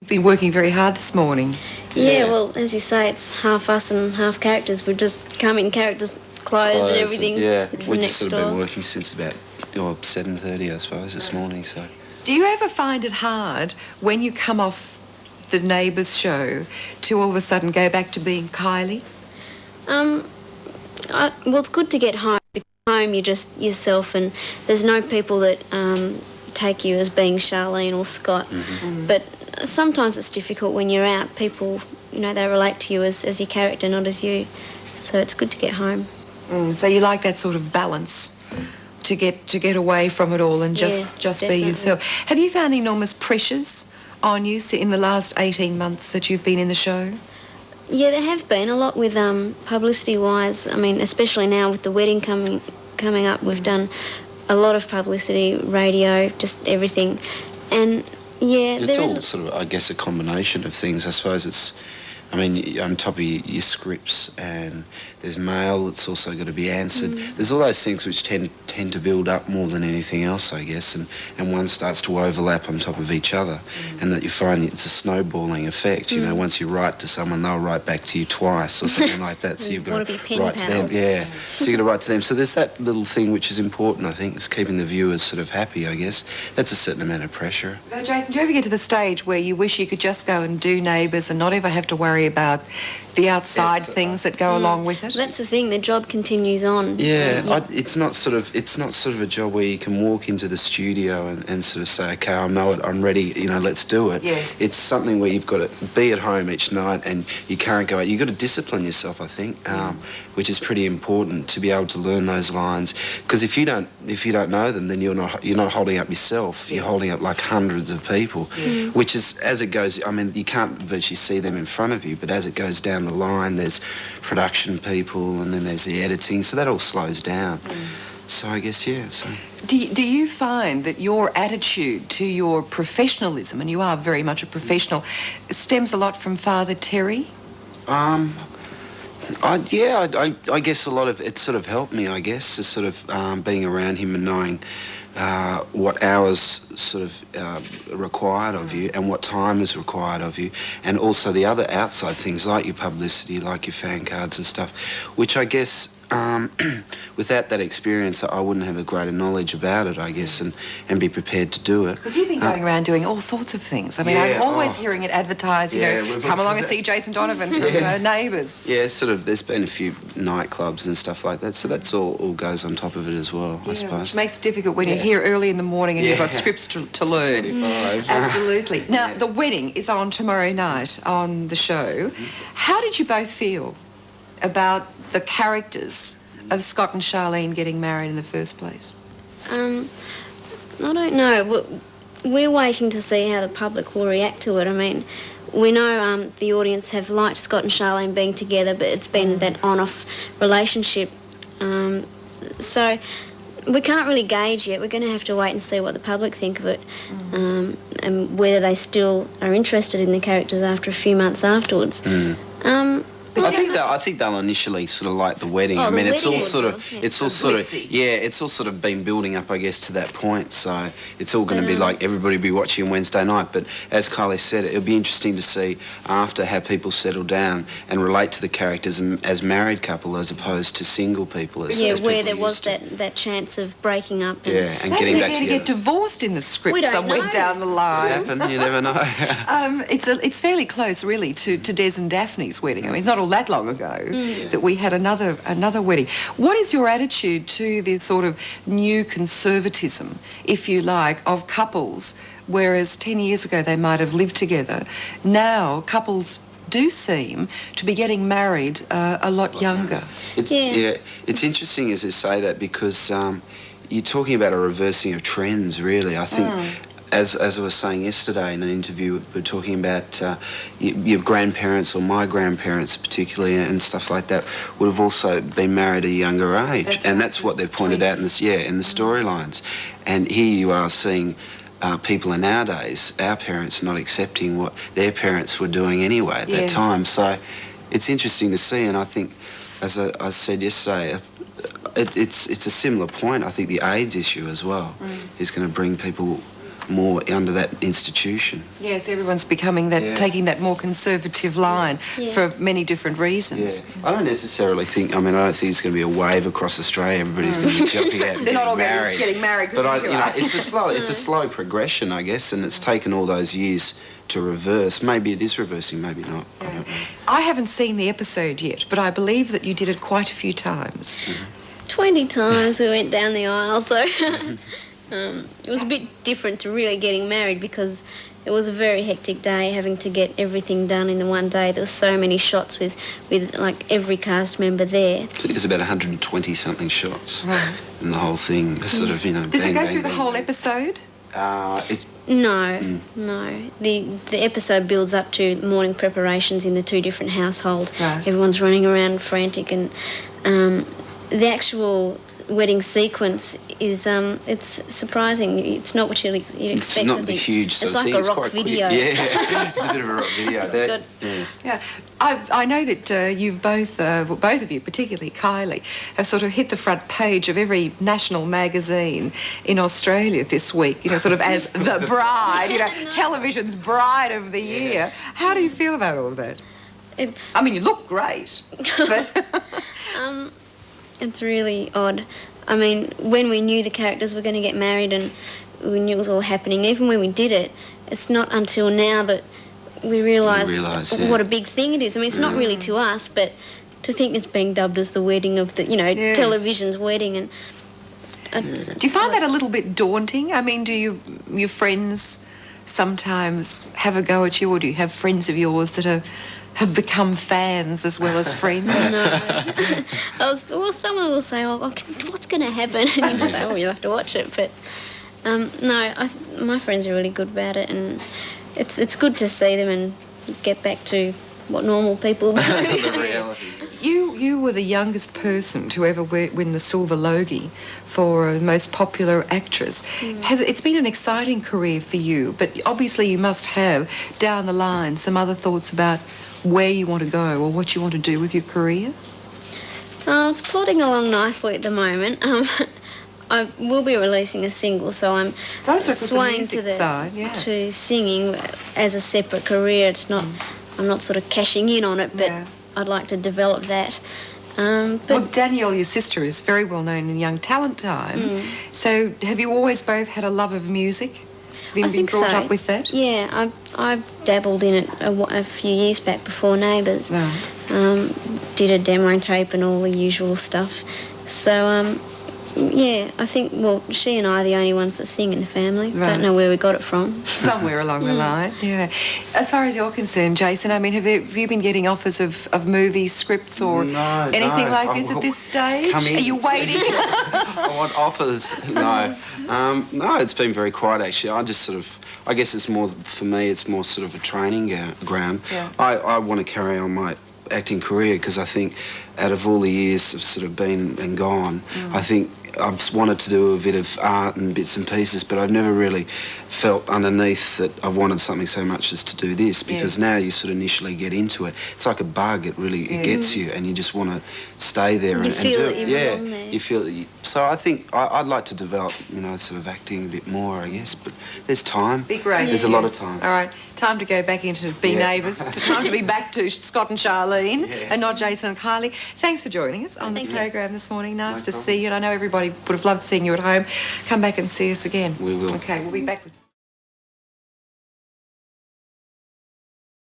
Been working very hard this morning. Yeah, well, as you say, it's half us and half characters. We've just come in characters' clothes and everything. Yeah, from we've next just sort door. of been working since about 7:30, I suppose, this morning. So, Do you ever find it hard when you come off the Neighbours show to all of a sudden go back to being Kylie? Well, it's good to get home. Because home, you're just yourself, and there's no people that take you as being Charlene or Scott. But sometimes it's difficult when you're out. People, they relate to you as your character, not as you. So it's good to get home. So you like that sort of balance to get away from it all and just be definitely. yourself. Have you found enormous pressures on you in the last 18 months that you've been in the show? Yeah, there have been a lot with publicity-wise. I mean, especially now with the wedding coming up, we've done a lot of publicity, radio, just everything. And yeah, it's all sort of, I guess, a combination of things. I suppose it's, on top of your scripts, and there's mail that's also got to be answered. There's all those things which tend to build up more than anything else, I guess, and one starts to overlap on top of each other, and that you find it's a snowballing effect. Once you write to someone, they'll write back to you twice or something like that. So you've got to write to them. Yeah, so you've got to write to them. So there's that little thing which is important, I think, is keeping the viewers sort of happy, I guess. That's a certain amount of pressure. Jason, do you ever get to the stage where you wish you could just go and do Neighbours and not ever have to worry about the outside things that go along with it? That's the thing. The job continues on. Yeah, it's not sort of a job where you can walk into the studio and sort of say, okay, I know it, I'm ready, let's do it. Yes. It's something where you've got to be at home each night and you can't go out. You've got to discipline yourself, I think, which is pretty important to be able to learn those lines. Because if you don't know them, then you're not holding up yourself. You're holding up like hundreds of people, which is, as it goes, you can't virtually see them in front of you, but as it goes down the line, there's production people and then there's the editing, so that all slows down. So I guess, yeah. So. Do you find that your attitude to your professionalism, and you are very much a professional, stems a lot from Father Terry? I guess a lot of it sort of helped me, I guess, is sort of being around him and knowing what hours sort of required of you and what time is required of you, and also the other outside things like your publicity, like your fan cards and stuff, which I guess without that experience I wouldn't have a greater knowledge about it, I guess, and be prepared to do it. Because you've been going around doing all sorts of things. I'm always hearing it advertised, come along and see Jason Donovan from Neighbours. Yeah, sort of, there's been a few nightclubs and stuff like that, so that's all goes on top of it as well, I suppose. Which makes it difficult when you're here early in the morning and you've got scripts to learn. Absolutely. Now, the wedding is on tomorrow night on the show. How did you both feel about the characters of Scott and Charlene getting married in the first place? I don't know. We're waiting to see how the public will react to it. I mean, we know the audience have liked Scott and Charlene being together, but it's been that on-off relationship. So we can't really gauge yet. We're going to have to wait and see what the public think of it, and whether they still are interested in the characters after a few months afterwards. I think they'll initially sort of like the wedding. It's all sort of been building up, I guess, to that point. So it's all going to be like everybody will be watching Wednesday night. But as Kylie said, it'll be interesting to see after how people settle down and relate to the characters as married couple as opposed to single people. Where there was that chance of breaking up. And getting back together. To get divorced in the script somewhere down the line. Could happen. You never know. It's fairly close, really, to Des and Daphne's wedding. I mean, it's not all that long ago that we had another wedding. What is your attitude to the sort of new conservatism, if you like, of couples, whereas 10 years ago they might have lived together? Now couples do seem to be getting married a lot younger. It's interesting as you say that, because you're talking about a reversing of trends, really. I think as I was saying yesterday in an interview, we were talking about your grandparents, or my grandparents particularly, and stuff like that, would have also been married at a younger age. That's what they've pointed out in the storylines. And here you are seeing people in nowadays, our parents, not accepting what their parents were doing anyway at that time. So it's interesting to see, and I think, as I said yesterday, it's a similar point. I think the AIDS issue as well is going to bring people more under that institution. Yes, everyone's becoming that, taking that more conservative line for many different reasons. I don't necessarily think, I don't think it's going to be a wave across Australia. Everybody's going to be jumping out and They're not all married. getting married. But it's a slow progression, I guess, and it's taken all those years to reverse. Maybe it is reversing, maybe not. I don't know. I haven't seen the episode yet, but I believe that you did it quite a few times. 20 times we went down the aisle, so it was a bit different to really getting married because it was a very hectic day having to get everything done in the one day. There were so many shots with like every cast member there. I think there's about 120-something shots in the whole thing. Sort of, Does it go through the whole episode? No. The episode builds up to morning preparations in the two different households. Right. Everyone's running around frantic, and the actual wedding sequence is it's surprising. It's not what you'd expect. It's not the huge sort it's of like thing. a rock video. Yeah, it's a bit of a rock video. It's good. Yeah, I know that you've both of you, particularly Kylie, have sort of hit the front page of every national magazine in Australia this week, sort of as the bride, television's bride of the year. How do you feel about all of that? You look great, but... It's really odd. When we knew the characters were going to get married and we knew it was all happening, even when we did it, it's not until now that we realised what a big thing it is. It's not really to us, but to think it's being dubbed as the wedding of the, television's wedding. And do you find that a little bit daunting? Do your friends sometimes have a go at you, or do you have friends of yours that have become fans as well as friends? No. Someone will say, what's going to happen? And you just say, you'll have to watch it. But no, my friends are really good about it, and it's good to see them and get back to what normal people do. The reality. You were the youngest person to ever win the Silver Logie for most popular actress. It's been an exciting career for you, but obviously you must have, down the line, some other thoughts about where you want to go or what you want to do with your career? It's plodding along nicely at the moment. I will be releasing a single, so I'm swaying to to singing as a separate career. It's not. I'm not sort of cashing in on it, but I'd like to develop that. Well, Danielle, your sister, is very well known in Young Talent Time. So have you always both had a love of music? Have you been brought up with that? Yeah, I dabbled in it a few years back before Neighbours. Did a demo tape and all the usual stuff. So, I think, she and I are the only ones that sing in the family. Don't know where we got it from. Somewhere along the line, As far as you're concerned, Jason, have you been getting offers of movie scripts or anything like this at this stage? Are you waiting? I want offers. No. No, it's been very quiet, actually. I guess it's more, for me, it's more sort of a training ground. I want to carry on my acting career because I think out of all the years I've sort of been and gone, I think I've wanted to do a bit of art and bits and pieces, but I've never really felt underneath that I wanted something so much as to do this, because now you sort of initially get into it. It's like a bug. It really gets you, and you just want to stay there and feel do that it. you belong there. You feel it. So I think I'd like to develop, sort of acting a bit more, I guess, but there's time. Be great. There's a lot of time. All right, time to go back into Neighbours. Time to be back to Scott and Charlene and not Jason and Kylie. Thanks for joining us on the program this morning. Nice to see you, and I know everybody would have loved seeing you at home. Come back and see us again. We will. Okay, we'll be back with...